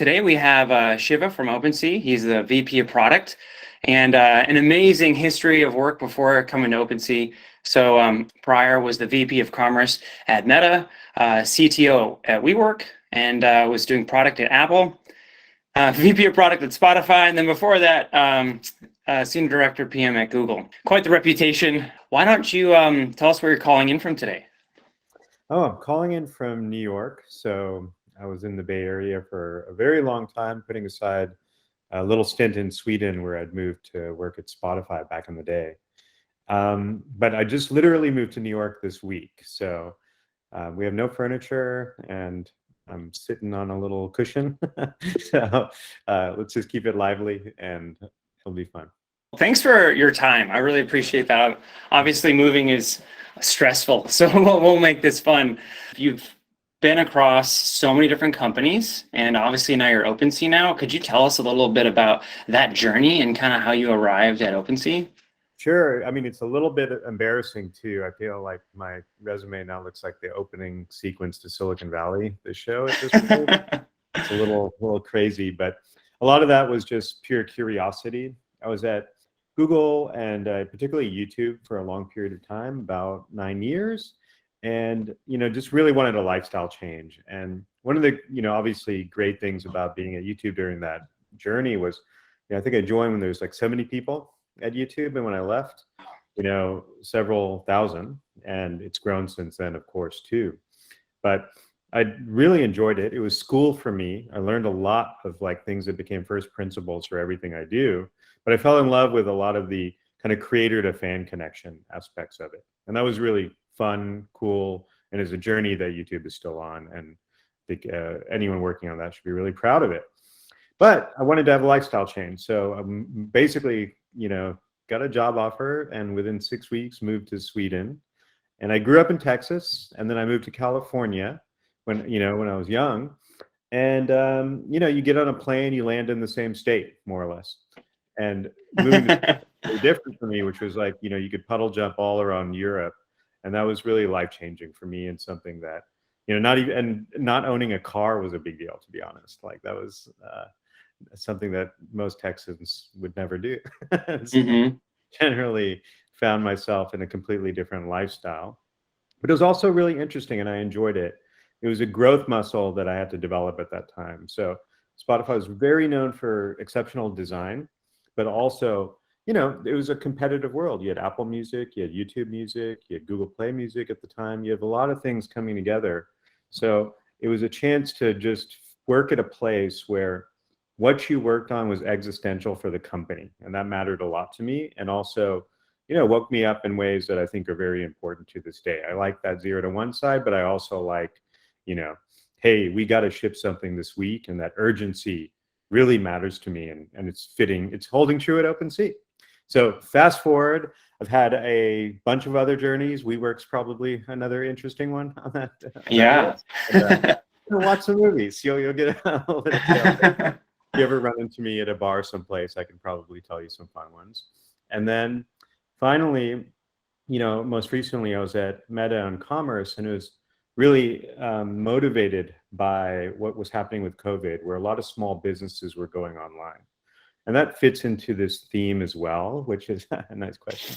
Today we have Shiva from OpenSea. He's the VP of Product and an amazing history of work before coming to OpenSea. So prior was the VP of Commerce at Meta, CTO at WeWork, and was doing product at Apple, VP of Product at Spotify, and then before that, Senior Director PM at Google. Quite the reputation. Why don't you tell us where you're calling in from today? Oh, I'm calling in from New York. So I was in the Bay Area for a very long time, putting aside a little stint in Sweden where I'd moved to work at Spotify back in the day. But I just literally moved to New York this week. So we have no furniture and I'm sitting on a little cushion. So let's just keep it lively and it'll be fun. Thanks for your time. I really appreciate that. Obviously, moving is stressful, so we'll make this fun. You've been across so many different companies, and obviously now you're OpenSea now. Could you tell us a little bit about that journey and kind of how you arrived at OpenSea? Sure. I mean, it's a little bit embarrassing too. I feel like my resume now looks like the opening sequence to Silicon Valley, the show at this point. It's a little crazy, but a lot of that was just pure curiosity. I was at Google and particularly YouTube for a long period of time, about 9 years, and just really wanted a lifestyle change. And one of the obviously great things about being at YouTube during that journey was, I think I joined when there was like 70 people at YouTube, and when I left, several thousand, and it's grown since then, of course, too. But I really enjoyed it. It was school for me. I learned a lot of like things that became first principles for everything I do. But I fell in love with a lot of the kind of creator to fan connection aspects of it. And that was really fun, cool, and is a journey that YouTube is still on. And I think anyone working on that should be really proud of it. But I wanted to have a lifestyle change. So basically, got a job offer and within 6 weeks moved to Sweden. And I grew up in Texas, and then I moved to California when I was young. And, you get on a plane, you land in the same state, more or less. And moving to was different for me, which was like, you could puddle jump all around Europe. And that was really life-changing for me, and something that, not owning a car was a big deal, to be honest. Like that was something that most Texans would never do. So generally found myself in a completely different lifestyle. But it was also really interesting and I enjoyed it. It was a growth muscle that I had to develop at that time. So Spotify was very known for exceptional design, but also, it was a competitive world. You had Apple Music, you had YouTube Music, you had Google Play Music at the time. You have a lot of things coming together. So it was a chance to just work at a place where what you worked on was existential for the company. And that mattered a lot to me. And also, woke me up in ways that I think are very important to this day. I like that 0 to 1 side, but I also like, hey, we got to ship something this week, and that urgency really matters to me, and it's holding true at OpenSea. So fast forward, I've had a bunch of other journeys. WeWork's probably another interesting one on that. Yeah. And, watch some movies. You'll get a little bit of if you ever run into me at a bar someplace, I can probably tell you some fun ones. And then finally, most recently I was at Meta and Commerce, and it was really motivated by what was happening with COVID, where a lot of small businesses were going online. And that fits into this theme as well, which is a nice question.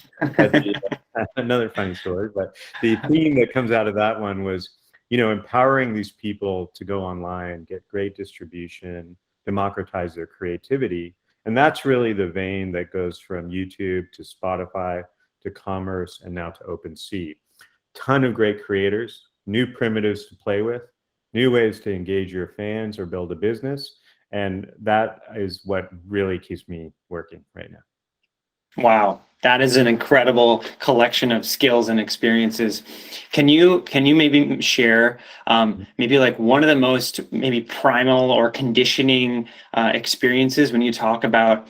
Another funny story, but the theme that comes out of that one was, empowering these people to go online, get great distribution, democratize their creativity. And that's really the vein that goes from YouTube to Spotify to Commerce and now to OpenSea. Ton of great creators, new primitives to play with, new ways to engage your fans or build a business. And that is what really keeps me working right now. Wow, that is an incredible collection of skills and experiences. Can you maybe share maybe like one of the most maybe primal or conditioning experiences when you talk about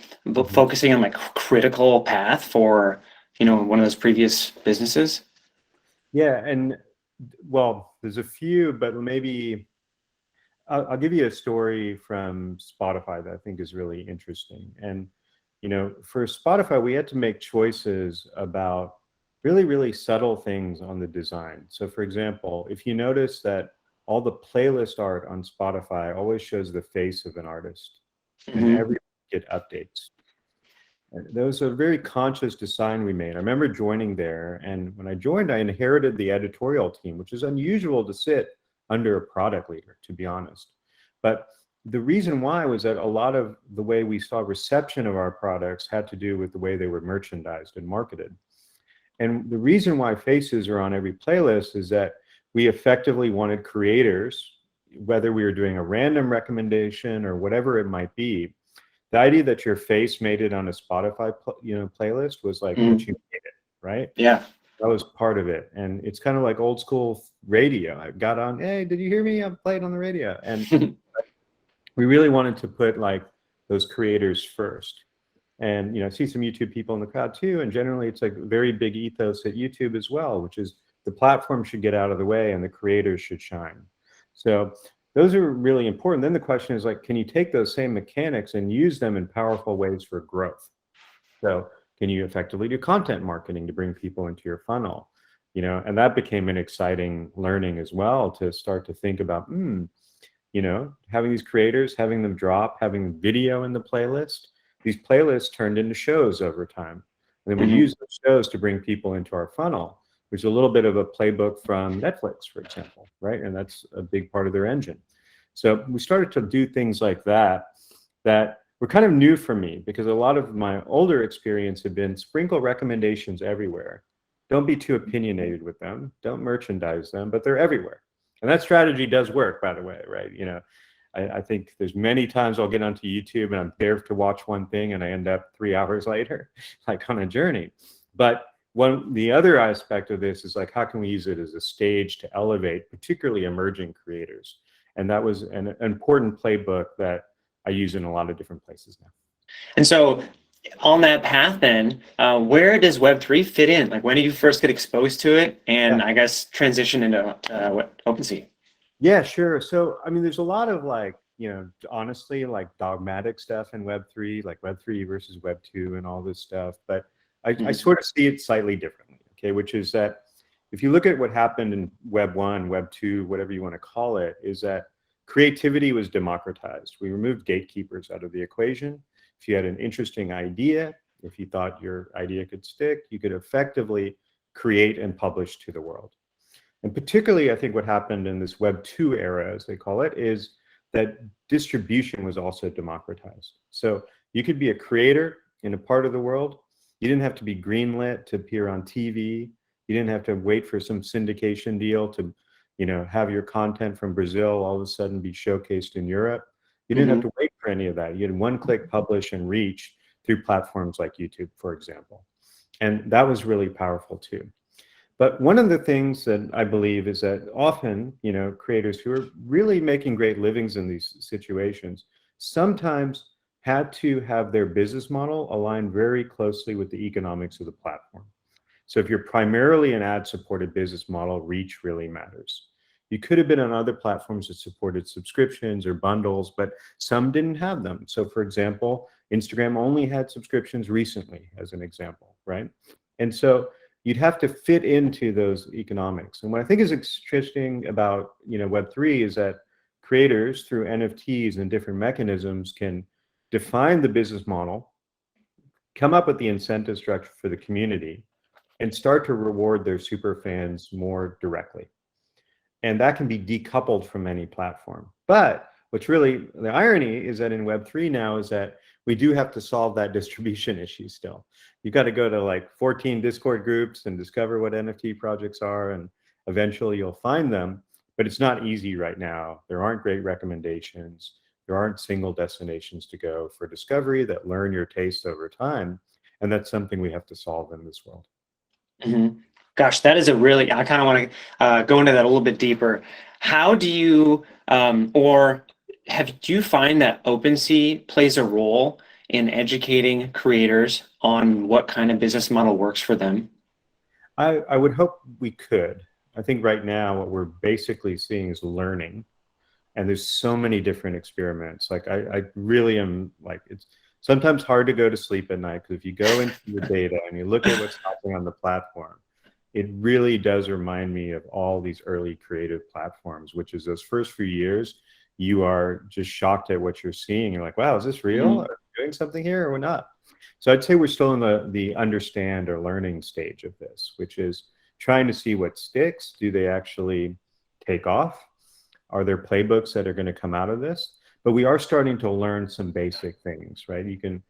focusing on like critical path for one of those previous businesses? Yeah, and well, there's a few, but maybe I'll give you a story from Spotify that I think is really interesting. And for Spotify, we had to make choices about really, really subtle things on the design. So for example, if you notice that all the playlist art on Spotify always shows the face of an artist, and Mm-hmm. every get updates. And that was a very conscious design we made. I remember joining there, and when I joined, I inherited the editorial team, which is unusual to sit under a product leader, to be honest. But the reason why was that a lot of the way we saw reception of our products had to do with the way they were merchandised and marketed. And the reason why faces are on every playlist is that we effectively wanted creators, whether we were doing a random recommendation or whatever it might be, the idea that your face made it on a Spotify playlist was like what you made it, right? Yeah. That was part of it. And it's kind of like old school radio. I got on, hey, did you hear me? I'm playing on the radio. And we really wanted to put like those creators first. And I see some YouTube people in the crowd too. And generally it's like a very big ethos at YouTube as well, which is the platform should get out of the way and the creators should shine. So those are really important. Then the question is like, can you take those same mechanics and use them in powerful ways for growth? So can you effectively do content marketing to bring people into your funnel? And that became an exciting learning as well, to start to think about, having these creators, having them drop, having video in the playlist. These playlists turned into shows over time. And then we use those shows to bring people into our funnel, which is a little bit of a playbook from Netflix, for example, right? And that's a big part of their engine. So we started to do things like that were kind of new for me, because a lot of my older experience had been sprinkle recommendations everywhere. Don't be too opinionated with them. Don't merchandise them, but they're everywhere. And that strategy does work, by the way, right? I think there's many times I'll get onto YouTube and I'm there to watch one thing and I end up 3 hours later, like on a journey. But the other aspect of this is like, how can we use it as a stage to elevate particularly emerging creators? And that was an important playbook that I use in a lot of different places now. And so on that path then, where does Web3 fit in? Like, when did you first get exposed to it and I guess transition into OpenSea? Yeah, sure. So, I mean, there's a lot of like, honestly, like dogmatic stuff in Web3, like Web3 versus Web2 and all this stuff. But I sort of see it slightly differently, okay, which is that if you look at what happened in Web1, Web2, whatever you want to call it, is that creativity was democratized. We removed gatekeepers out of the equation. If you had an interesting idea, if you thought your idea could stick, you could effectively create and publish to the world. And particularly, I think what happened in this Web 2 era, as they call it, is that distribution was also democratized. So you could be a creator in a part of the world. You didn't have to be greenlit to appear on TV. You didn't have to wait for some syndication deal to, have your content from Brazil all of a sudden be showcased in Europe. You didn't have to wait for any of that. You had one-click publish and reach through platforms like YouTube, for example. And that was really powerful too. But one of the things that I believe is that often, creators who are really making great livings in these situations sometimes had to have their business model align very closely with the economics of the platform. So if you're primarily an ad-supported business model, reach really matters. You could have been on other platforms that supported subscriptions or bundles, but some didn't have them. So for example, Instagram only had subscriptions recently, as an example, right? And so you'd have to fit into those economics. And what I think is interesting about Web3 is that creators through NFTs and different mechanisms can define the business model, come up with the incentive structure for the community, and start to reward their super fans more directly. And that can be decoupled from any platform. But what's really the irony is that in Web3 now is that we do have to solve that distribution issue still. You've got to go to like 14 Discord groups and discover what NFT projects are, and eventually you'll find them. But it's not easy right now. There aren't great recommendations. There aren't single destinations to go for discovery that learn your taste over time. And that's something we have to solve in this world. Gosh, that is I kind of want to go into that a little bit deeper. How do you, do you find that OpenSea plays a role in educating creators on what kind of business model works for them? I would hope we could. I think right now what we're basically seeing is learning. And there's so many different experiments. Like I really am like, it's sometimes hard to go to sleep at night, because if you go into the data and you look at what's happening on the platform, it really does remind me of all these early creative platforms, which is those first few years, you are just shocked at what you're seeing. You're like, wow, is this real? Are we doing something here or we're not? So I'd say we're still in the understand or learning stage of this, which is trying to see what sticks. Do they actually take off? Are there playbooks that are going to come out of this? But we are starting to learn some basic things, right? You can,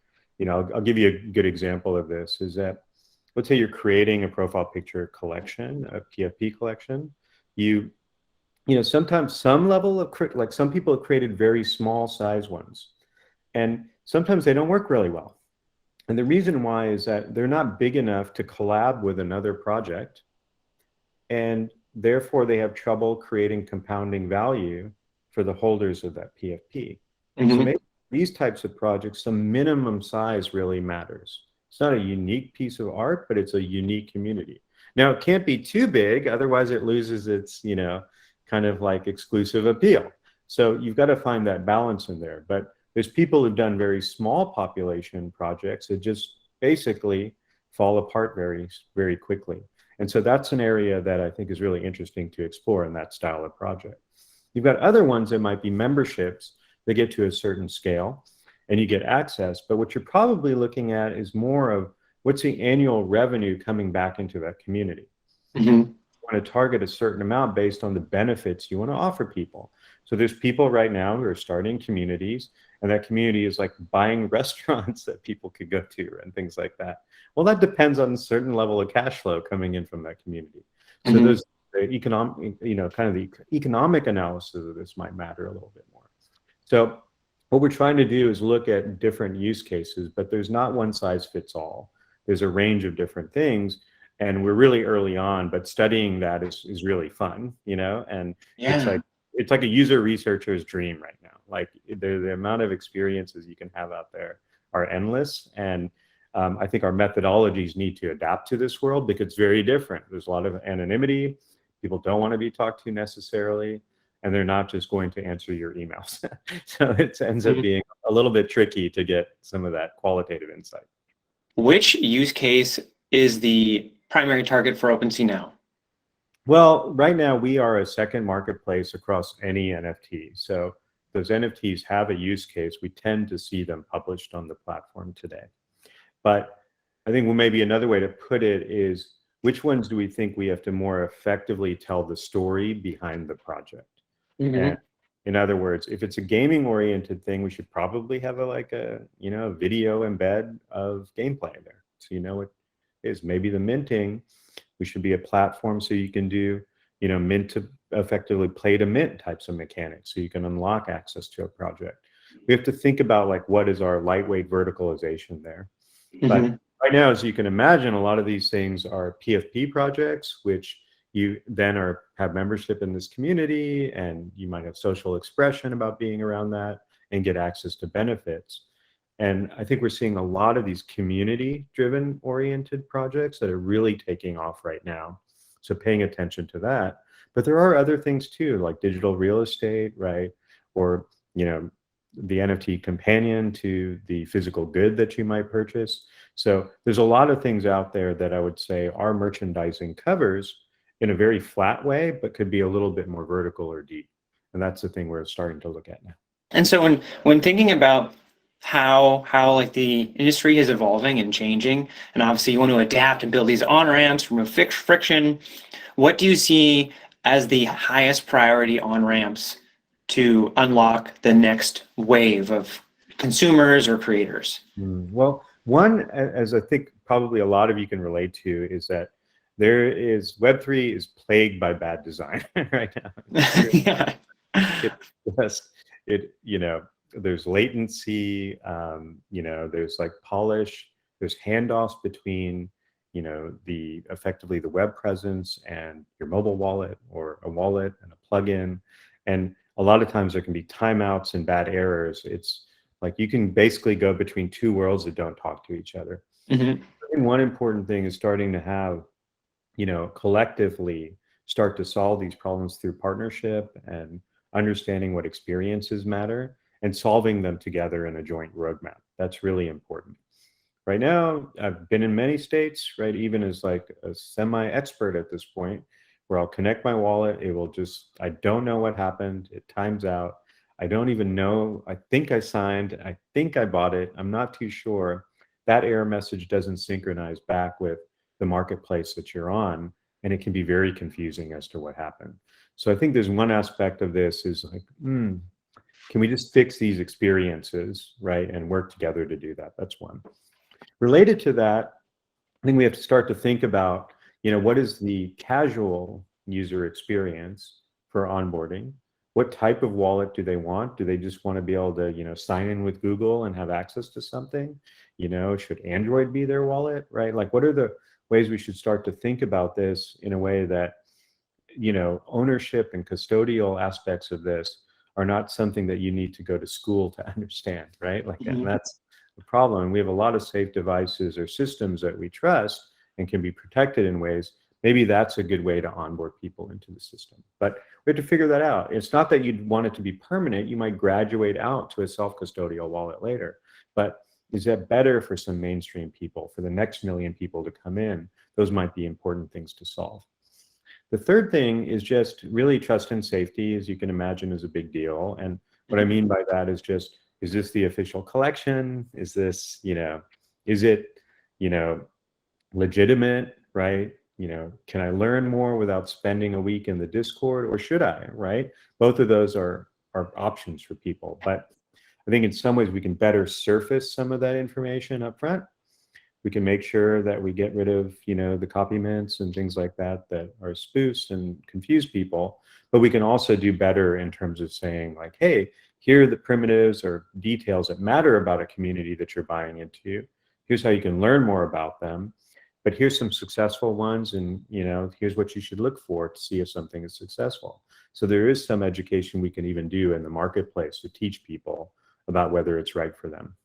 I'll give you a good example of this is that, let's say you're creating a profile picture collection, a PFP collection. Sometimes some level of, like some people have created very small size ones, and sometimes they don't work really well. And the reason why is that they're not big enough to collab with another project, and therefore they have trouble creating compounding value for the holders of that PFP. So maybe these types of projects, some minimum size really matters. It's not a unique piece of art, but it's a unique community. Now, it can't be too big, otherwise it loses its, kind of like exclusive appeal. So you've got to find that balance in there. But there's people who've done very small population projects that just basically fall apart very, very quickly. And so that's an area that I think is really interesting to explore in that style of project. You've got other ones that might be memberships that get to a certain scale and you get access. But what you're probably looking at is more of what's the annual revenue coming back into that community. You want to target a certain amount based on the benefits you want to offer people. So there's people right now who are starting communities, and that community is like buying restaurants that people could go to and things like that. Well, that depends on a certain level of cash flow coming in from that community. So there's the economic, kind of the economic analysis of this might matter a little bit more. So what we're trying to do is look at different use cases, but there's not one size fits all. There's a range of different things. And we're really early on, but studying that is really fun, and it's like a user researcher's dream right now. Like the amount of experiences you can have out there are endless. And I think our methodologies need to adapt to this world because it's very different. There's a lot of anonymity. People don't want to be talked to necessarily, and they're not just going to answer your emails. So it ends up being a little bit tricky to get some of that qualitative insight. Which use case is the primary target for OpenSea now? Well, right now we are a second marketplace across any NFT. So those NFTs have a use case. We tend to see them published on the platform today. But I think maybe another way to put it is, which ones do we think we have to more effectively tell the story behind the project? And in other words, if it's a gaming oriented thing, we should probably have a video embed of gameplay there. So you know what is maybe the minting. We should be a platform so you can do, mint to effectively play to mint types of mechanics so you can unlock access to a project. We have to think about like what is our lightweight verticalization there. But right now, as you can imagine, a lot of these things are PFP projects, which you then have membership in this community, and you might have social expression about being around that and get access to benefits. And I think we're seeing a lot of these community-driven oriented projects that are really taking off right now. So paying attention to that. But there are other things too, like digital real estate, right? Or, the NFT companion to the physical good that you might purchase. So there's a lot of things out there that I would say our merchandising covers in a very flat way, but could be a little bit more vertical or deep. And that's the thing we're starting to look at now. And so when thinking about how like the industry is evolving and changing, and obviously you want to adapt and build these on-ramps, remove friction, what do you see as the highest priority on-ramps to unlock the next wave of consumers or creators? Well, one, as I think probably a lot of you can relate to, is that Web3 is plagued by bad design right now. There's latency, there's like polish, there's handoffs between, effectively the web presence and your mobile wallet or a wallet and a plugin. And a lot of times there can be timeouts and bad errors. It's like you can basically go between two worlds that don't talk to each other. I think one important thing is starting to have, collectively start to solve these problems through partnership and understanding what experiences matter and solving them together in a joint roadmap. That's really important. Right now, I've been in many states, right, even as like a semi-expert at this point, where I'll connect my wallet, it will just, I don't know what happened, it times out. I don't even know, I think I signed, I think I bought it, I'm not too sure. That error message doesn't synchronize back with the marketplace that you're on, and it can be very confusing as to what happened. So I think there's one aspect of this is like, can we just fix these experiences, right, and work together to do that? That's one. Related to that, I think we have to start to think about, what is the casual user experience for onboarding? What type of wallet do they want? Do they just want to be able to, sign in with Google and have access to something? Should Android be their wallet, right? Like, what are the ways we should start to think about this in a way that, ownership and custodial aspects of this are not something that you need to go to school to understand, right? Like, and that's the problem. And we have a lot of safe devices or systems that we trust and can be protected in ways. Maybe that's a good way to onboard people into the system. But we have to figure that out. It's not that you'd want it to be permanent. You might graduate out to a self-custodial wallet later. But is that better for some mainstream people, for the next million people to come in? Those might be important things to solve. The third thing is just really trust and safety, as you can imagine, is a big deal. And what I mean by that is just, is this the official collection? Is this, is it, legitimate, right? Can I learn more without spending a week in the Discord, or should I, right? Both of those are options for people. But I think in some ways we can better surface some of that information up front. We can make sure that we get rid of, the copy mints and things like that that are spoofs and confuse people. But we can also do better in terms of saying like, hey, here are the primitives or details that matter about a community that you're buying into. Here's how you can learn more about them. But here's some successful ones, and here's what you should look for to see if something is successful. So there is some education we can even do in the marketplace to teach people about whether it's right for them.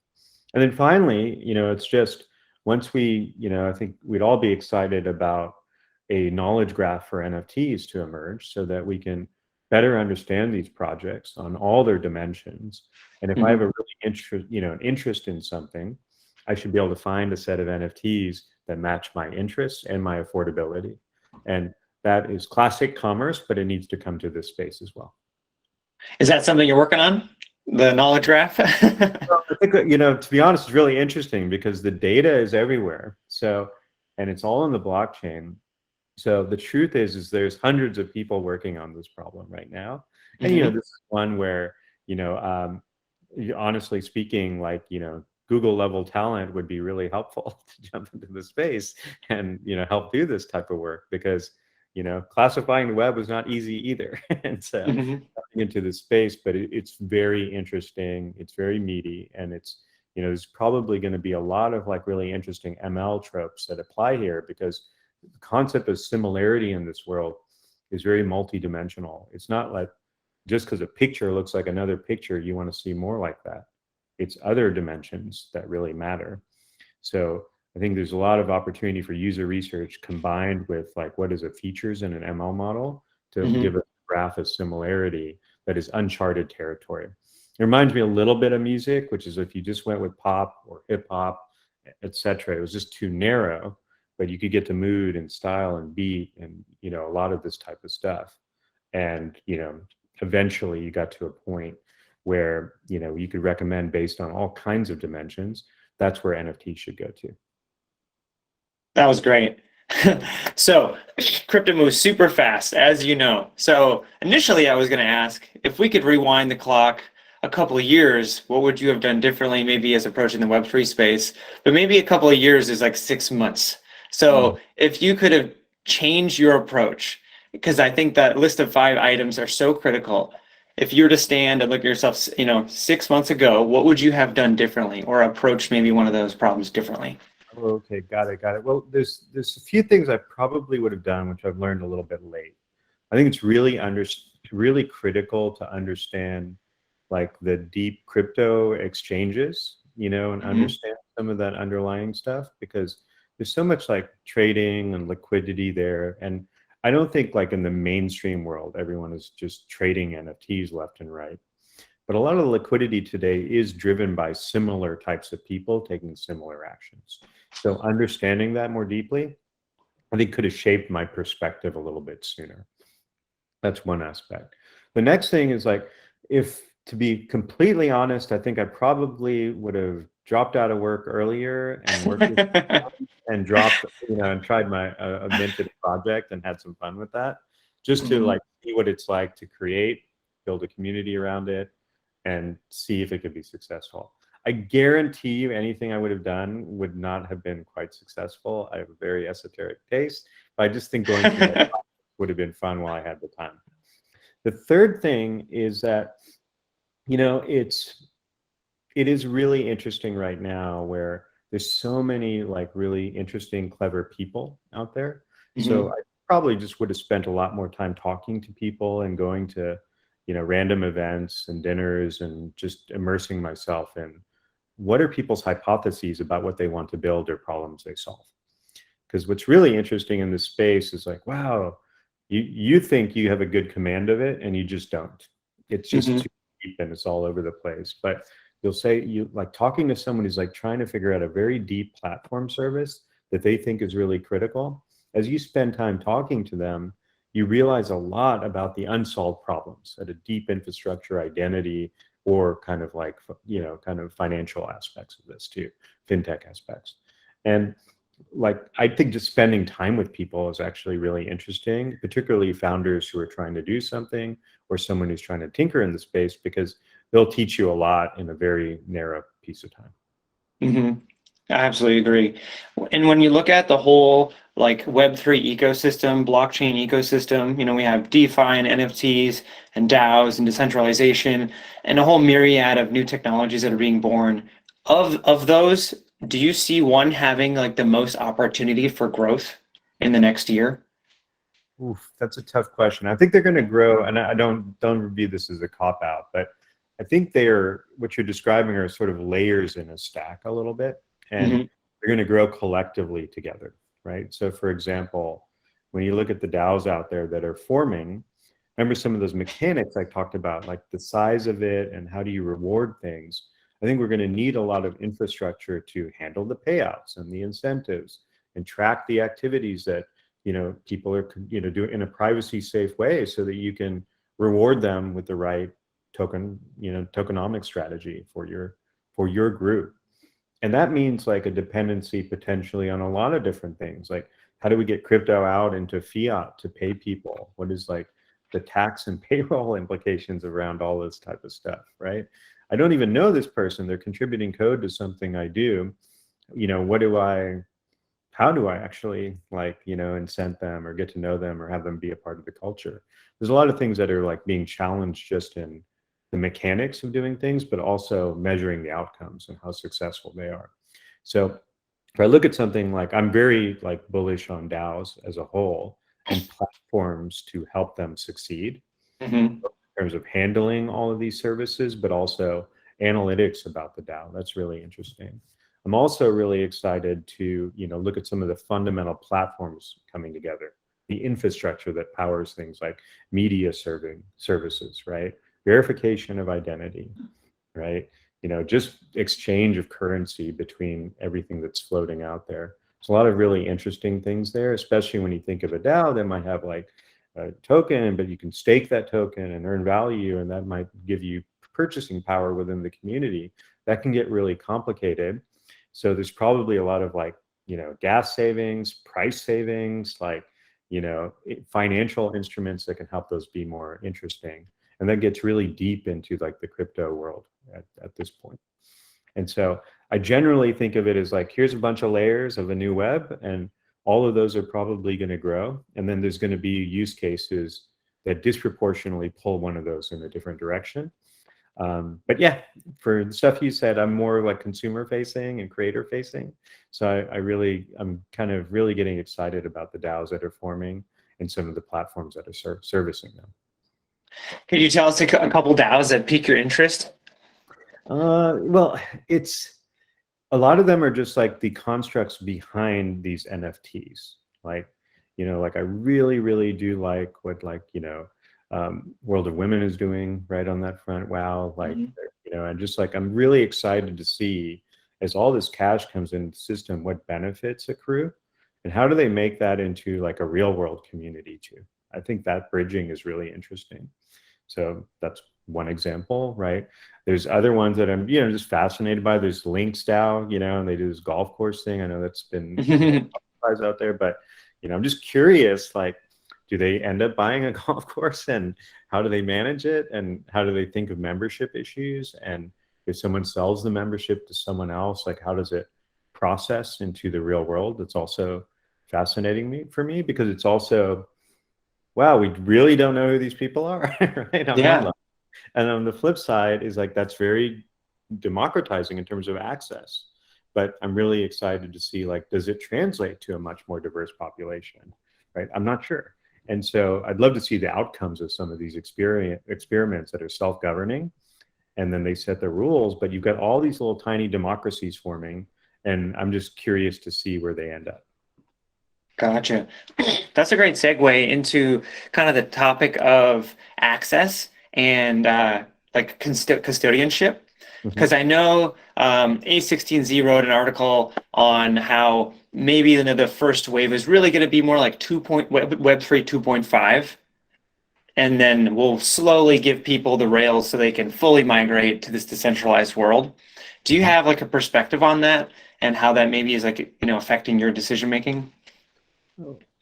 And then finally, it's just, once we, I think we'd all be excited about a knowledge graph for NFTs to emerge so that we can better understand these projects on all their dimensions. And if I have a really interest in something, I should be able to find a set of NFTs that match my interests and my affordability. And that is classic commerce, but it needs to come to this space as well. Is that something you're working on? The knowledge graph? Well, I think, to be honest, it's really interesting because the data is everywhere. So, and it's all in the blockchain. So the truth is there's hundreds of people working on this problem right now. And, this is one where, honestly speaking, like, Google level talent would be really helpful to jump into the space and, help do this type of work, because, classifying the web was not easy either. And so coming into this space, but it's very interesting. It's very meaty. And it's, there's probably going to be a lot of like really interesting ML tropes that apply here, because the concept of similarity in this world is very multidimensional. It's not like just because a picture looks like another picture, you want to see more like that. It's other dimensions that really matter. So I think there's a lot of opportunity for user research combined with like, what is the features in an ML model to give a graph of similarity that is uncharted territory. It reminds me a little bit of music, which is if you just went with pop or hip hop, etc., it was just too narrow. But you could get to mood and style and beat and, a lot of this type of stuff. And, eventually you got to a point where, you could recommend based on all kinds of dimensions. That's where NFT should go to. That was great. So crypto moves super fast, as you know. So initially I was going to ask if we could rewind the clock a couple of years, what would you have done differently, maybe as approaching the Web3 space? But maybe a couple of years is like 6 months. So if you could have changed your approach, because I think that list of 5 items are so critical. If you were to stand and look at yourself, 6 months ago, what would you have done differently, or approached maybe one of those problems differently? Okay, got it. Well, there's a few things I probably would have done, which I've learned a little bit late. I think it's really critical to understand like the deep crypto exchanges, and understand some of that underlying stuff, because there's so much like trading and liquidity there. And I don't think like in the mainstream world, everyone is just trading NFTs left and right. But a lot of the liquidity today is driven by similar types of people taking similar actions. So understanding that more deeply, I think could have shaped my perspective a little bit sooner. That's one aspect. The next thing is like, if to be completely honest, I think I probably would have dropped out of work earlier and worked with and dropped, and tried my a minted project and had some fun with that, just to like see what it's like to create, build a community around it, and see if it could be successful. I guarantee you anything I would have done would not have been quite successful. I have a very esoteric taste, but I just think going through that would have been fun while I had the time. The third thing is that, it is really interesting right now where there's so many like really interesting, clever people out there. So I probably just would have spent a lot more time talking to people and going to, random events and dinners and just immersing myself in what are people's hypotheses about what they want to build or problems they solve. Because what's really interesting in this space is like, wow, you think you have a good command of it and you just don't. It's just too deep and it's all over the place. But you'll say, you like talking to someone who's like trying to figure out a very deep platform service that they think is really critical. As you spend time talking to them, you realize a lot about the unsolved problems at a deep infrastructure, identity, or kind of like, kind of financial aspects of this too, fintech aspects. And like, I think just spending time with people is actually really interesting, particularly founders who are trying to do something or someone who's trying to tinker in the space, because they'll teach you a lot in a very narrow piece of time. I absolutely agree. And when you look at the whole like web3 ecosystem, blockchain ecosystem, we have DeFi and NFTs and DAOs and decentralization and a whole myriad of new technologies that are being born. Of those, do you see one having like the most opportunity for growth in the next year? Oof, that's a tough question. I think they're going to grow, and I don't view this as a cop out, but I think what you're describing are sort of layers in a stack a little bit, and they're going to grow collectively together, right? So for example, when you look at the DAOs out there that are forming, remember some of those mechanics I talked about, like the size of it and how do you reward things. I think we're going to need a lot of infrastructure to handle the payouts and the incentives and track the activities that people are doing in a privacy safe way, so that you can reward them with the right tokenomic strategy for your group. And that means like a dependency potentially on a lot of different things, like how do we get crypto out into fiat to pay people? What is like the tax and payroll implications around all this type of stuff, right? I don't even know this person, they're contributing code to something I do. How do I actually incent them or get to know them or have them be a part of the culture? There's a lot of things that are like being challenged just in the mechanics of doing things, but also measuring the outcomes and how successful they are. So if I look at something like, I'm very like bullish on DAOs as a whole and platforms to help them succeed in terms of handling all of these services, but also analytics about the DAO. That's really interesting. I'm also really excited to look at some of the fundamental platforms coming together, the infrastructure that powers things like media serving services, right? Verification of identity, right? Just exchange of currency between everything that's floating out there. There's a lot of really interesting things there, especially when you think of a DAO that might have like a token, but you can stake that token and earn value, and that might give you purchasing power within the community. That can get really complicated. So there's probably a lot of like, gas savings, price savings, like, financial instruments that can help those be more interesting. And that gets really deep into like the crypto world at this point. And so I generally think of it as like, here's a bunch of layers of a new web, and all of those are probably going to grow. And then there's going to be use cases that disproportionately pull one of those in a different direction. But yeah, for the stuff you said, I'm more like consumer facing and creator facing. So I'm kind of really getting excited about the DAOs that are forming and some of the platforms that are servicing them. Could you tell us a couple DAOs that pique your interest? Well, it's a lot of them are just like the constructs behind these NFTs. Like, like I really, really do like what World of Women is doing right on that front. Wow, like Mhm. and just like I'm really excited to see as all this cash comes into the system, what benefits accrue, and how do they make that into like a real world community too. I think that bridging is really interesting. So that's one example, right? There's other ones that I'm, just fascinated by. There's Links DAO, and they do this golf course thing. I know that's been publicized out there, but I'm just curious, like, do they end up buying a golf course, and how do they manage it, and how do they think of membership issues? And if someone sells the membership to someone else, like, how does it process into the real world? It's also fascinating for me because it's also, wow, we really don't know who these people are, right? On one Yeah. level. And on the flip side is like, that's very democratizing in terms of access. But I'm really excited to see, like, does it translate to a much more diverse population, right? I'm not sure. And so I'd love to see the outcomes of some of these experiments that are self-governing, and then they set the rules, but you've got all these little tiny democracies forming, and I'm just curious to see where they end up. Gotcha. That's a great segue into kind of the topic of access and like custodianship. Because I know A16Z wrote an article on how maybe the first wave is really going to be more like Web3 2.5. And then we'll slowly give people the rails so they can fully migrate to this decentralized world. Do you have like a perspective on that and how that maybe is like, affecting your decision making?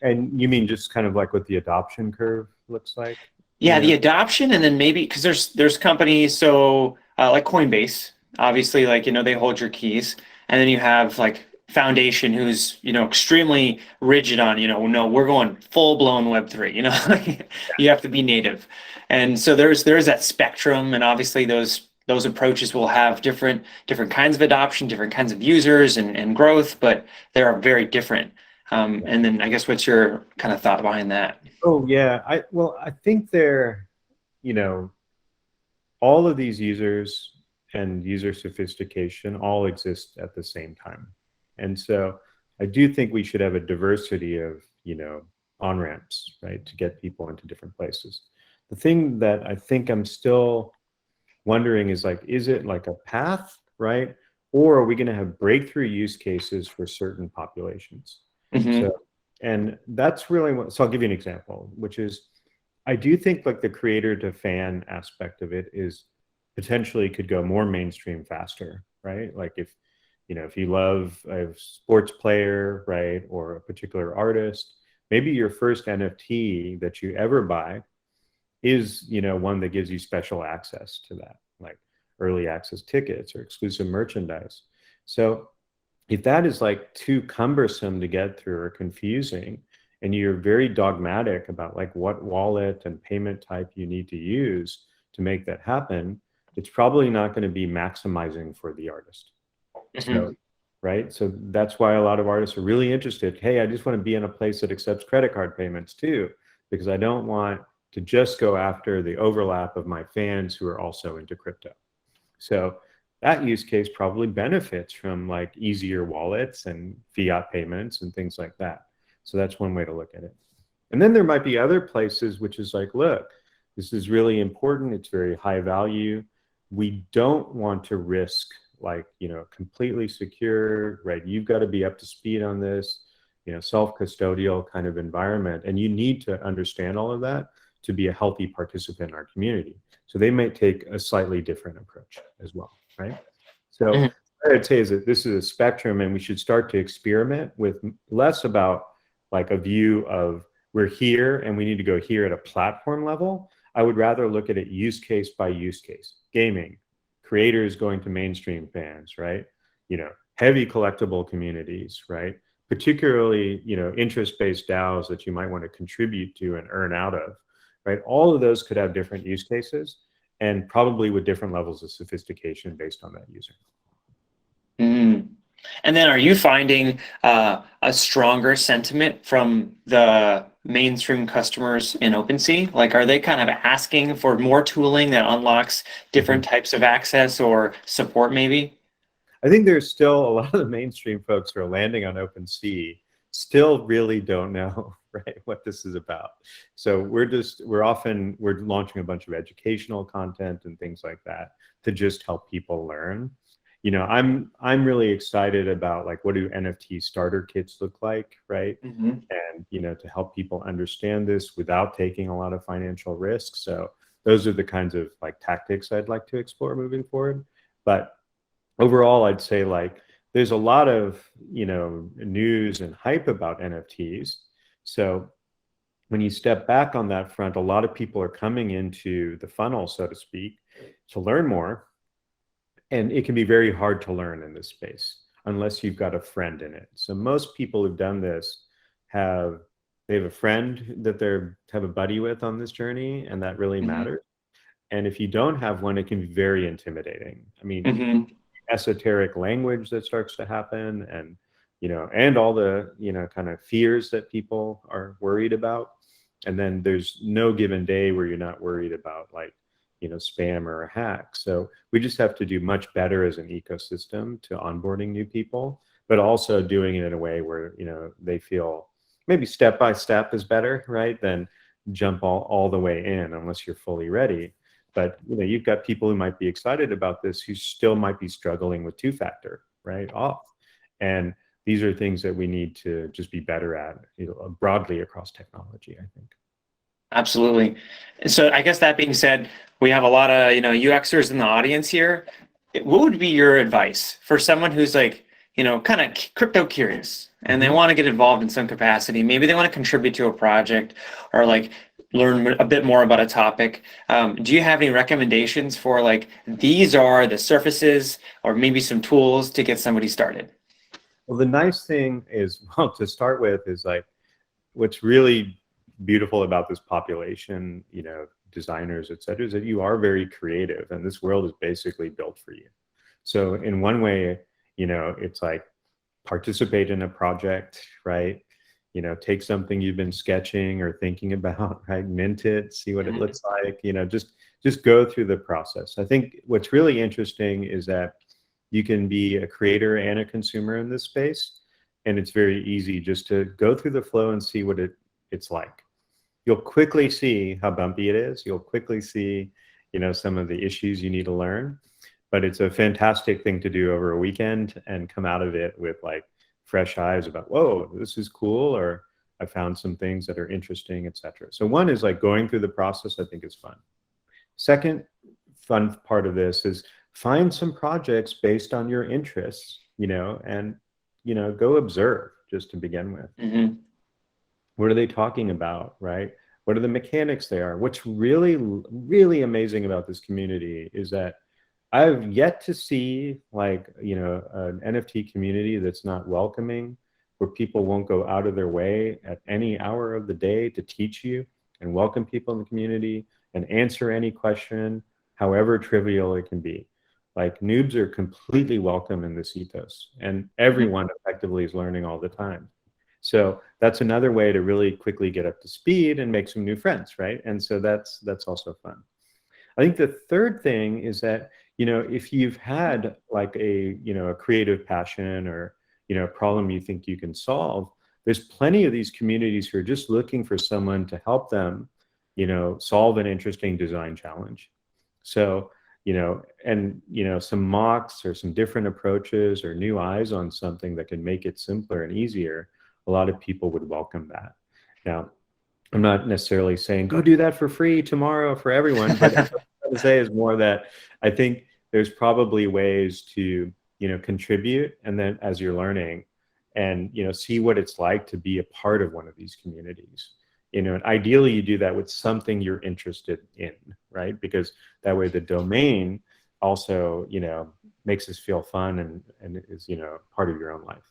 And you mean just kind of like what the adoption curve looks like? Yeah, the adoption, and then maybe because there's companies, so like Coinbase, obviously, like they hold your keys, and then you have like Foundation, who's extremely rigid on no, we're going full blown Web3, like, you have to be native, and so there's that spectrum, and obviously those approaches will have different kinds of adoption, different kinds of users and growth, but they are very different. And then I guess what's your kind of thought behind that? Oh yeah, I think they're, all of these users and user sophistication all exist at the same time. And so I do think we should have a diversity of, on-ramps, right, to get people into different places. The thing that I think I'm still wondering is, like, is it like a path, right? Or are we going to have breakthrough use cases for certain populations? Mm-hmm. So, and that's really what, so I'll give you an example, which is, I do think like the creator to fan aspect of it is potentially could go more mainstream faster, right? Like if you love a sports player, right, or a particular artist, maybe your first NFT that you ever buy is, one that gives you special access to that, like early access tickets or exclusive merchandise. So if that is like too cumbersome to get through or confusing, and you're very dogmatic about like what wallet and payment type you need to use to make that happen, it's probably not going to be maximizing for the artist. So, right. So that's why a lot of artists are really interested. Hey, I just want to be in a place that accepts credit card payments too, because I don't want to just go after the overlap of my fans who are also into crypto. So that use case probably benefits from like easier wallets and fiat payments and things like that. So that's one way to look at it. And then there might be other places which is like, look, this is really important. It's very high value. We don't want to risk like, completely secure, right? You've got to be up to speed on this, self-custodial kind of environment. And you need to understand all of that to be a healthy participant in our community. So they might take a slightly different approach as well, right? So what I'd say is that this is a spectrum, and we should start to experiment with less about like a view of we're here and we need to go here at a platform level. I would rather look at it use case by use case. Gaming, creators going to mainstream fans, right? Heavy collectible communities, right? Particularly, interest-based DAOs that you might want to contribute to and earn out of, right? All of those could have different use cases and probably with different levels of sophistication based on that user. And then are you finding a stronger sentiment from the mainstream customers in OpenSea? Like, are they kind of asking for more tooling that unlocks different types of access or support maybe? I think there's still a lot of the mainstream folks who are landing on OpenSea still really don't know right? What this is about. So we're launching a bunch of educational content and things like that to just help people learn. I'm really excited about like, what do NFT starter kits look like, right? Mhm. And to help people understand this without taking a lot of financial risk. So those are the kinds of like tactics I'd like to explore moving forward. But overall, I'd say like there's a lot of news and hype about NFTs. So when you step back on that front, a lot of people are coming into the funnel, so to speak, to learn more. And it can be very hard to learn in this space unless you've got a friend in it. So most people who've done this they have a friend that have a buddy with on this journey, and that really Mhm. matters. And if you don't have one, it can be very intimidating. I mean, Mhm. esoteric language that starts to happen, and and all the kind of fears that people are worried about. And then there's no given day where you're not worried about like spam or a hack. So we just have to do much better as an ecosystem to onboarding new people, but also doing it in a way where they feel maybe step by step is better, right, than jump all the way in unless you're fully ready. But you've got people who might be excited about this who still might be struggling with two-factor, right, off. And these are things that we need to just be better at, broadly across technology, I think. Absolutely. So I guess that being said, we have a lot of, UXers in the audience here. What would be your advice for someone who's like, kind of crypto curious and they Mhm. want to get involved in some capacity? Maybe they want to contribute to a project or like learn a bit more about a topic. Do you have any recommendations for like, these are the surfaces or maybe some tools to get somebody started? Well, the nice thing is, well, to start with, is like what's really beautiful about this population, designers, et cetera, is that you are very creative, and this world is basically built for you. So in one way, it's like participate in a project, right? Take something you've been sketching or thinking about, right? Mint it, see what it Mhm. looks like, just go through the process. I think what's really interesting is that you can be a creator and a consumer in this space. And it's very easy just to go through the flow and see what it's like. You'll quickly see how bumpy it is. You'll quickly see, some of the issues you need to learn. But it's a fantastic thing to do over a weekend and come out of it with like fresh eyes about, whoa, this is cool, or I found some things that are interesting, etc. So one is like going through the process, I think is fun. Second fun part of this is find some projects based on your interests, and go observe just to begin with. Mhm. What are they talking about, right? What are the mechanics they are? What's really, really amazing about this community is that I've yet to see like, an NFT community that's not welcoming, where people won't go out of their way at any hour of the day to teach you and welcome people in the community and answer any question, however trivial it can be. Like noobs are completely welcome in this ethos, and Mhm. everyone effectively is learning all the time. So that's another way to really quickly get up to speed and make some new friends, right? And so that's also fun. I think the third thing is that, if you've had like a creative passion or, a problem you think you can solve, there's plenty of these communities who are just looking for someone to help them, solve an interesting design challenge. So, and, some mocks or some different approaches or new eyes on something that can make it simpler and easier, a lot of people would welcome that. Now, I'm not necessarily saying go do that for free tomorrow for everyone, but what I'm trying to say is more that I think there's probably ways to, contribute, and then as you're learning and, see what it's like to be a part of one of these communities. And ideally you do that with something you're interested in, right? Because that way the domain also, makes us feel fun and is, part of your own life.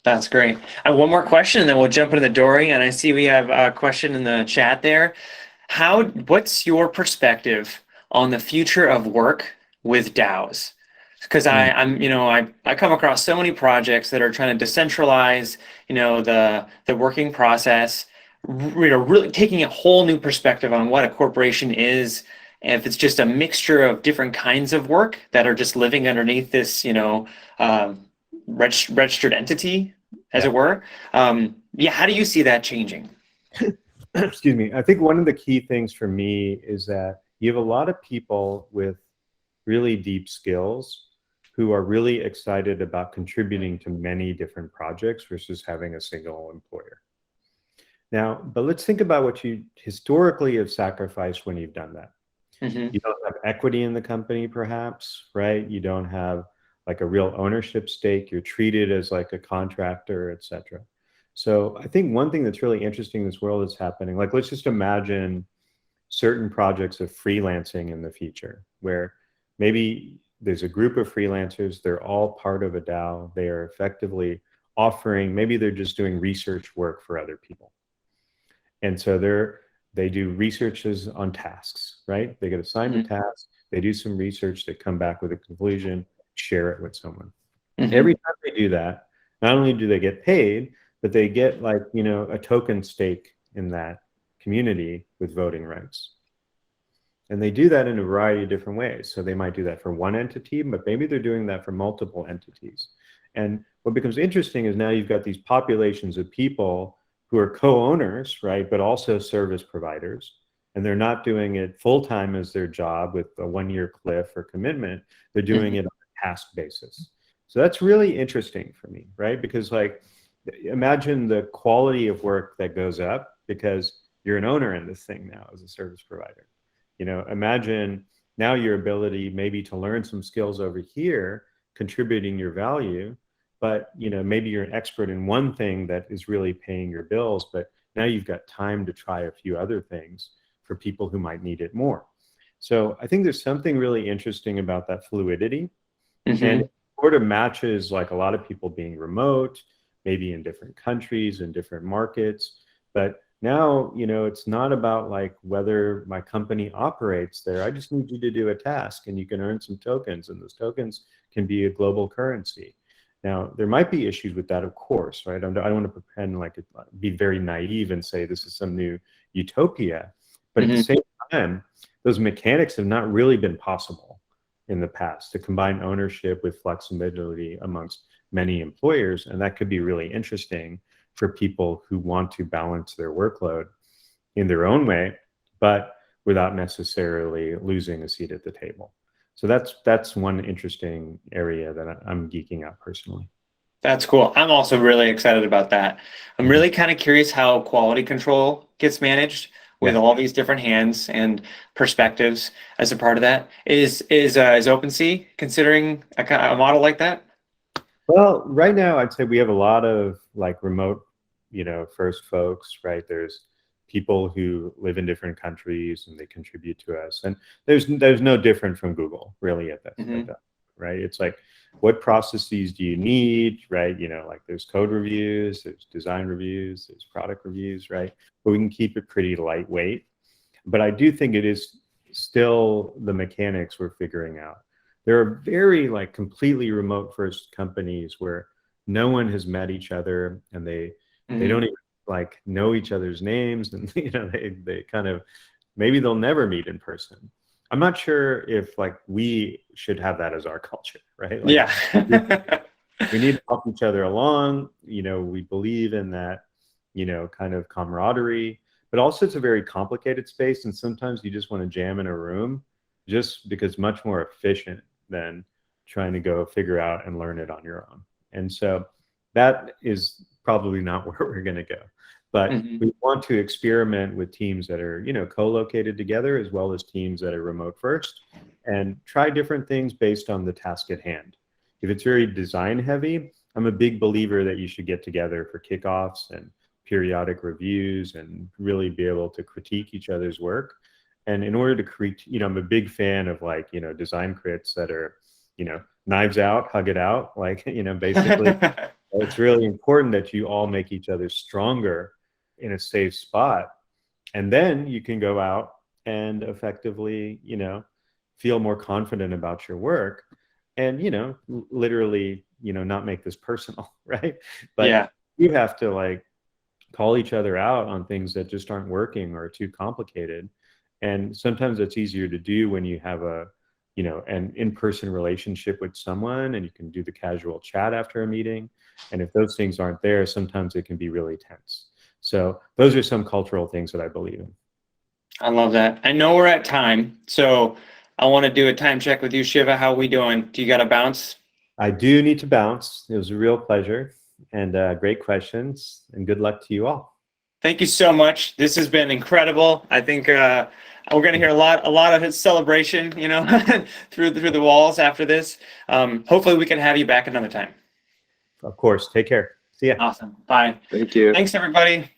That's great. I have one more question, and then we'll jump into the Dory. And I see we have a question in the chat there. What's your perspective on the future of work with DAOs? Because Mm. I come across so many projects that are trying to decentralize, the working process, really taking a whole new perspective on what a corporation is. And if it's just a mixture of different kinds of work that are just living underneath this, registered entity, as Yeah. it were. Yeah, how do you see that changing? Excuse me. I think one of the key things for me is that you have a lot of people with really deep skills who are really excited about contributing to many different projects versus having a single employer. Now, but let's think about what you historically have sacrificed when you've done that. Hmm. You don't have equity in the company, perhaps, right? You don't have like a real ownership stake. You're treated as like a contractor, et cetera. So I think one thing that's really interesting in this world is happening. Like, let's just imagine certain projects of freelancing in the future, where maybe there's a group of freelancers, they're all part of a DAO. They are effectively offering, maybe they're just doing research work for other people. And so they do researches on tasks, right? They get assigned a Hmm. task, they do some research, they come back with a conclusion, share it with someone. Hmm. Every time they do that, not only do they get paid, but they get like, a token stake in that community with voting rights. And they do that in a variety of different ways. So they might do that for one entity, but maybe they're doing that for multiple entities. And what becomes interesting is now you've got these populations of people who are co-owners, right, but also service providers. And they're not doing it full time as their job with a 1 year cliff or commitment. They're doing Hmm. it on a task basis. So that's really interesting for me, right? Because like, imagine the quality of work that goes up because you're an owner in this thing now as a service provider. Imagine now your ability maybe to learn some skills over here, contributing your value, but maybe you're an expert in one thing that is really paying your bills, but now you've got time to try a few other things for people who might need it more. So I think there's something really interesting about that fluidity, and Hmm. it sort of matches like a lot of people being remote, maybe in different countries and different markets. But now, it's not about like whether my company operates there. I just need you to do a task and you can earn some tokens, and those tokens can be a global currency. Now, there might be issues with that, of course, right? I don't want to pretend like be very naive and say this is some new utopia. But at the Hmm. same time, those mechanics have not really been possible in the past to combine ownership with flexibility amongst many employers. And that could be really interesting for people who want to balance their workload in their own way, but without necessarily losing a seat at the table. So that's one interesting area that I'm geeking out personally. That's cool. I'm also really excited about that. I'm Mhm. really kind of curious how quality control gets managed with Yeah. all these different hands and perspectives as a part of that. Is OpenSea considering a model like that? Well, right now I'd say we have a lot of like remote, first folks, right? There's people who live in different countries and they contribute to us. And there's no different from Google really at Hmm. that, right? It's like what processes do you need, right? Like there's code reviews, there's design reviews, there's product reviews, right? But we can keep it pretty lightweight. But I do think it is still the mechanics we're figuring out. There are very like completely remote first companies where no one has met each other, and they don't Hmm. even like know each other's names, and they kind of, maybe they'll never meet in person. I'm not sure if like we should have that as our culture, right? Like Yeah. we we need to help each other along. We believe in that, kind of camaraderie, but also it's a very complicated space. And sometimes you just want to jam in a room just because it's much more efficient than trying to go figure out and learn it on your own. And so that is probably not where we're going to go. But Hmm. we want to experiment with teams that are, co-located together as well as teams that are remote first, and try different things based on the task at hand. If it's very design heavy, I'm a big believer that you should get together for kickoffs and periodic reviews and really be able to critique each other's work. And in order to create, I'm a big fan of like, design crits that are, knives out, hug it out. Like, basically it's really important that you all make each other stronger in a safe spot. And then you can go out and effectively, feel more confident about your work, and, literally, not make this personal, right? But Yeah. you have to like call each other out on things that just aren't working or too complicated. And sometimes it's easier to do when you have an in-person relationship with someone, and you can do the casual chat after a meeting. And if those things aren't there, sometimes it can be really tense. So those are some cultural things that I believe in. I love that. I know we're at time, so I want to do a time check with you, Shiva. How are we doing? Do you got to bounce? I do need to bounce. It was a real pleasure, and great questions, and good luck to you all. Thank you so much. This has been incredible. I think we're going to hear a lot of his celebration, through the walls after this. Hopefully we can have you back another time. Of course. Take care. See ya. Awesome. Bye. Thank you. Thanks, everybody.